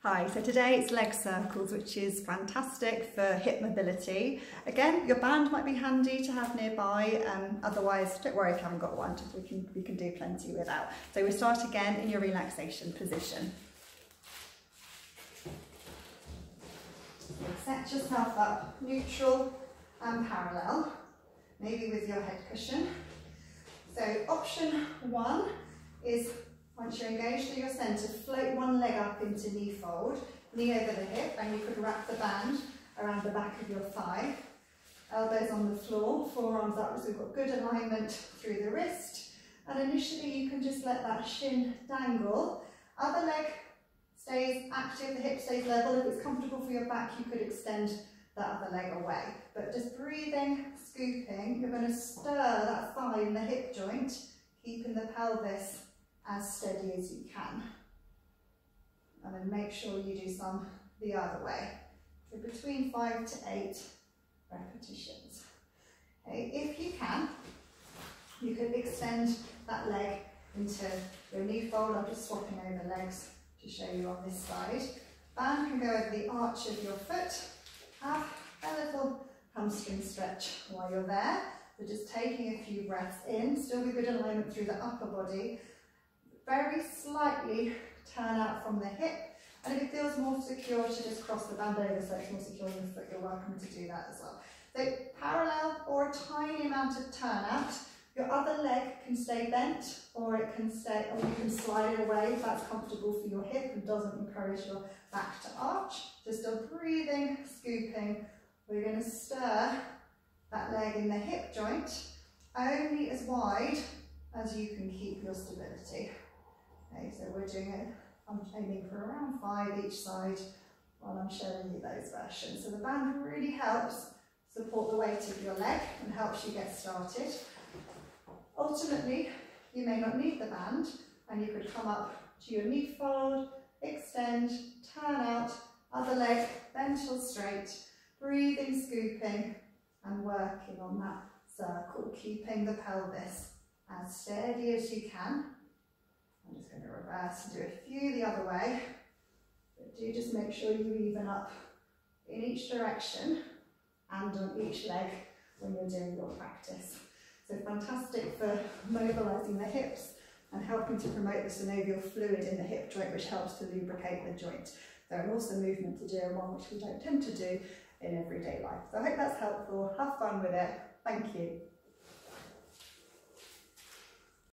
Hi, so today it's leg circles, which is fantastic for hip mobility. Again, your band might be handy to have nearby, otherwise don't worry if you haven't got one, just we can do plenty without. So we start again in your relaxation position. Set yourself up neutral and parallel, maybe with your head cushion. So option one is, once you're engaged through your centre, float one leg up into knee fold, knee over the hip, and you could wrap the band around the back of your thigh. Elbows on the floor, forearms up, so we've got good alignment through the wrist. And initially you can just let that shin dangle. Other leg stays active, the hip stays level. If it's comfortable for your back, you could extend that other leg away. But just breathing, scooping, you're going to stir that thigh in the hip joint, keeping the pelvis as steady as you can. And then make sure you do some the other way. So between 5 to 8 repetitions. Okay, if you can, you could extend that leg into your knee fold. I'm just swapping over legs to show you on this side. Band can go over the arch of your foot. Have a little hamstring stretch while you're there. So just taking a few breaths in, still with good alignment through the upper body. Very slightly turn out from the hip, and if it feels more secure to just cross the band over so it's more secure in the foot, you're welcome to do that as well. So parallel or a tiny amount of turn out. Your other leg can stay bent, or it can stay, or you can slide it away if that's comfortable for your hip and doesn't encourage your back to arch. So still breathing, scooping. We're going to stir that leg in the hip joint only as wide as you can keep your stability. Okay, so we're doing it, I'm aiming for around 5 each side while I'm showing you those versions. So the band really helps support the weight of your leg and helps you get started. Ultimately, you may not need the band, and you could come up to your knee fold, extend, turn out, other leg bent or straight, breathing, scooping, and working on that circle, keeping the pelvis as steady as you can. I'm just going to reverse and do a few the other way, but do just make sure you even up in each direction and on each leg when you're doing your practice. So fantastic for mobilising the hips and helping to promote the synovial fluid in the hip joint, which helps to lubricate the joint. They're an awesome movement to do, and one which we don't tend to do in everyday life. So I hope that's helpful. Have fun with it. Thank you.